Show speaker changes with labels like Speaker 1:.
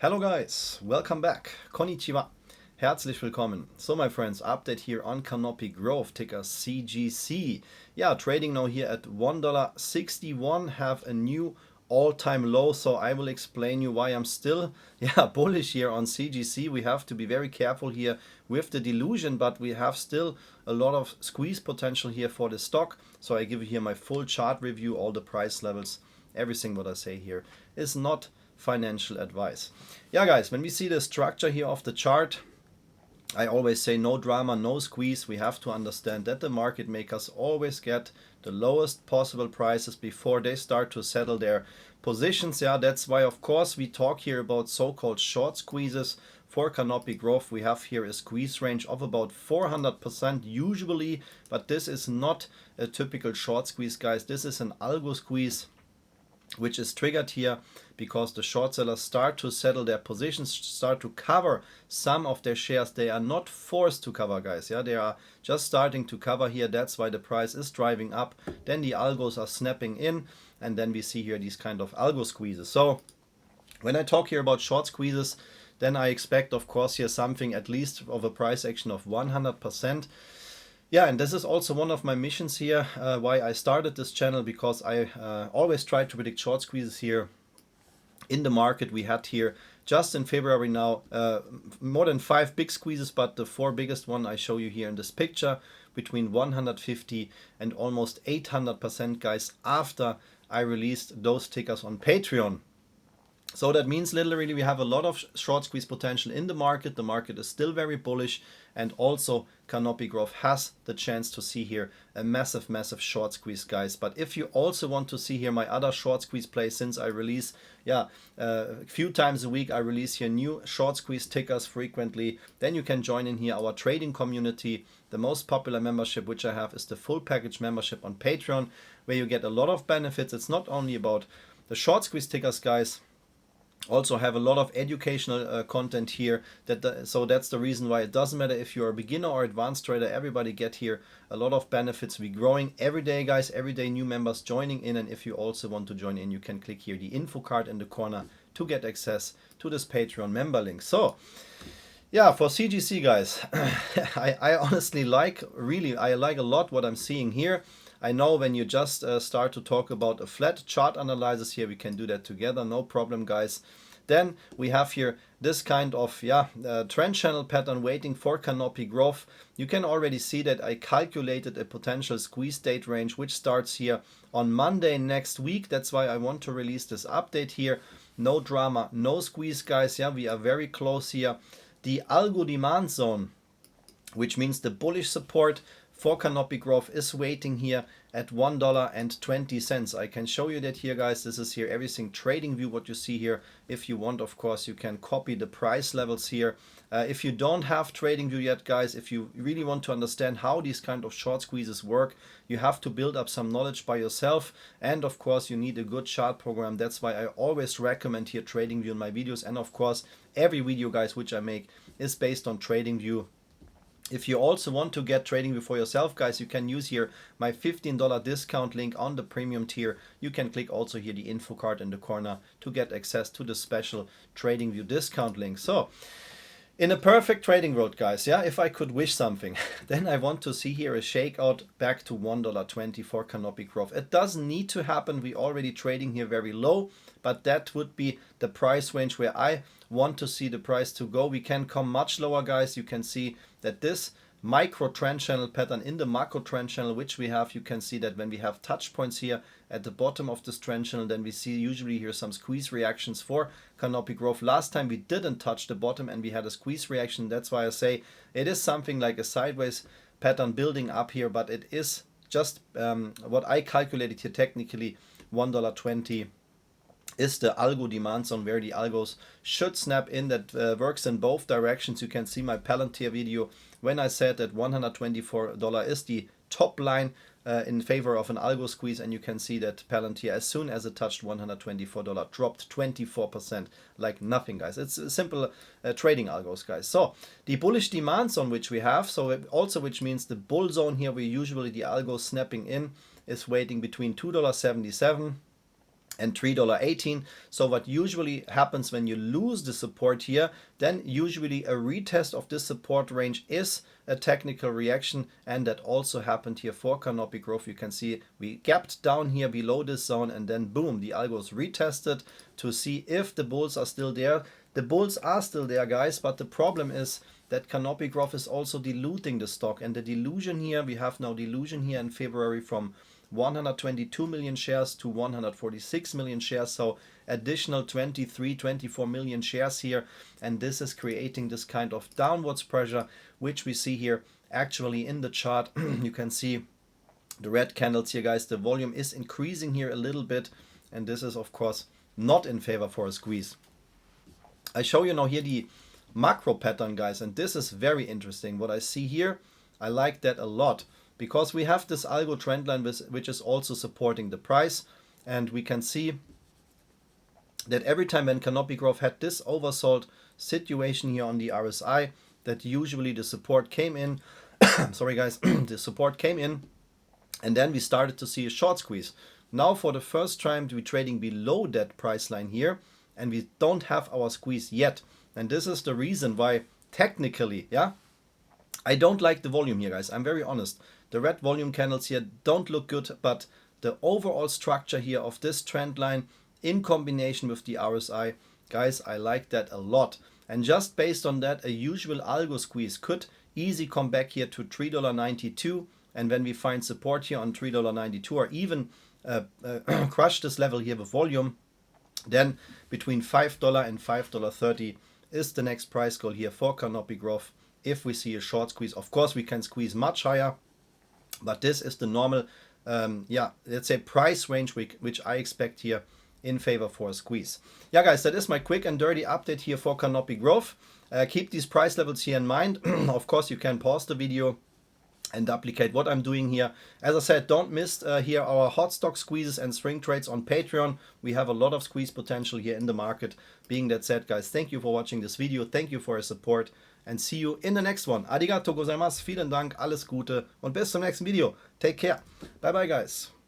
Speaker 1: Hello guys, welcome back. Konnichiwa. Herzlich willkommen. So my friends, update here on Canopy Growth, ticker CGC. Yeah, trading now here at $1.61, have a new all-time low. So I will explain you why I'm still bullish here on CGC. We have to be very careful here with the delusion, but we have still a lot of squeeze potential here for the stock. So I give you here my full chart review, all the price levels, everything what I say here is not financial advice. Yeah guys, when we see the structure here of the chart, I always say no drama, no squeeze. We have to understand that the market makers always get the lowest possible prices before they start to settle their positions. Yeah, that's why of course we talk here about so-called short squeezes. For Canopy Growth we have here a squeeze range of about 400% usually, but this is not a typical short squeeze guys. This is an algo squeeze, which is triggered here because the short sellers start to settle their positions, start to cover some of their shares. They are not forced to cover guys, yeah, they are just starting to cover here. That's why the price is driving up. Then the algos are snapping in, and then we see here these kind of algo squeezes. So when I talk here about short squeezes, then I expect of course here something at least of a price action of 100%. Yeah, and this is also one of my missions here, why I started this channel, because I always try to predict short squeezes here in the market. We had here just in February now more than 5 big squeezes, but the 4 biggest one I show you here in this picture, between 150 and almost 800% guys, after I released those tickers on Patreon. So that means literally we have a lot of short squeeze potential in the market. The market is still very bullish, and also Canopy Growth has the chance to see here a massive short squeeze guys. But if you also want to see here my other short squeeze plays, since I release a few times a week, I release here new short squeeze tickers frequently, then you can join in here our trading community. The most popular membership which I have is the full package membership on Patreon, where you get a lot of benefits. It's not only about the short squeeze tickers guys, also have a lot of educational content here. So that's the reason why it doesn't matter if you're a beginner or advanced trader, everybody get here a lot of benefits. We're growing every day guys, every day new members joining in, and if you also want to join in, you can click here the info card in the corner to get access to this Patreon member link. So yeah, for CGC guys, I honestly like a lot what I'm seeing here. I know when you just start to talk about a flat chart analysis here, we can do that together, no problem guys. Then we have here this kind of trend channel pattern waiting for Canopy Growth. You can already see that I calculated a potential squeeze date range which starts here on Monday next week. That's why I want to release this update here. No drama, no squeeze guys. Yeah, we are very close here. The algo demand zone, which means the bullish support for Canopy Growth, is waiting here at $1.20. I can show you that here guys. This is here everything TradingView what you see here. If you want, of course, you can copy the price levels here. If you don't have TradingView yet guys, if you really want to understand how these kind of short squeezes work, you have to build up some knowledge by yourself, and of course you need a good chart program. That's why I always recommend here TradingView in my videos, and of course every video guys which I make is based on TradingView. If you also want to get TradingView for yourself guys, you can use here my $15 discount link on the premium tier. You can click also here the info card in the corner to get access to the special TradingView discount link. So in a perfect trading world guys, yeah, if I could wish something, then I want to see here a shakeout back to $1.20 for Canopy Growth. It doesn't need to happen, we already trading here very low, but that would be the price range where I want to see the price to go. We can come much lower guys. You can see that this micro trend channel pattern in the macro trend channel which we have, you can see that when we have touch points here at the bottom of this trend channel, then we see usually here some squeeze reactions for Canopy Growth. Last time we didn't touch the bottom and we had a squeeze reaction. That's why I say it is something like a sideways pattern building up here, but it is just what I calculated here technically. $1.20 is the algo demand zone where the algos should snap in. That works in both directions. You can see my PLTR video when I said that $124 is the top line in favor of an algo squeeze, and you can see that PLTR, as soon as it touched $124, dropped 24% like nothing guys. It's a simple trading algos guys. So the bullish demand zone which we have, so also which means the bull zone here where usually the algo snapping in, is waiting between $2.77 and $3.18. So what usually happens when you lose the support here, then usually a retest of this support range is a technical reaction, and that also happened here for Canopy Growth. You can see we gapped down here below this zone, and then boom, the algo is retested to see if the bulls are still there. The bulls are still there, guys, but the problem is that Canopy Growth is also diluting the stock, and the dilution here, we have now dilution here in February from 122 million shares to 146 million shares, so additional 24 million shares here, and this is creating this kind of downwards pressure, which we see here actually in the chart. You can see the red candles here, guys. The volume is increasing here a little bit, and this is of course not in favor for a squeeze. I show you now here the macro pattern, guys, and this is very interesting. What I see here, I like that a lot, because we have this algo trend line which is also supporting the price, and we can see that every time when Canopy Growth had this oversold situation here on the RSI, that usually the support came in, sorry guys, the support came in, and then we started to see a short squeeze. Now for the first time we're trading below that price line here, and we don't have our squeeze yet, and this is the reason why technically, yeah, I don't like the volume here, guys. I'm very honest. The red volume candles here don't look good, but the overall structure here of this trend line in combination with the RSI, guys, I like that a lot. And just based on that, a usual algo squeeze could easily come back here to $3.92. And when we find support here on $3.92, or even crush this level here with volume, then between $5 and $5.30 is the next price goal here for Canopy Growth. If we see a short squeeze, of course we can squeeze much higher, but this is the normal, yeah, let's say price range which I expect here in favor for a squeeze. Yeah, guys, that is my quick and dirty update here for Canopy Growth. Keep these price levels here in mind. Of course, you can pause the video and duplicate what I'm doing here. As I said, don't miss here our hot stock squeezes and swing trades on Patreon. We have a lot of squeeze potential here in the market. Being that said, guys, thank you for watching this video. Thank you for your support, and see you in the next one. Arigato gozaimasu, vielen Dank, alles Gute und bis zum nächsten Video. Take care. Bye bye, guys.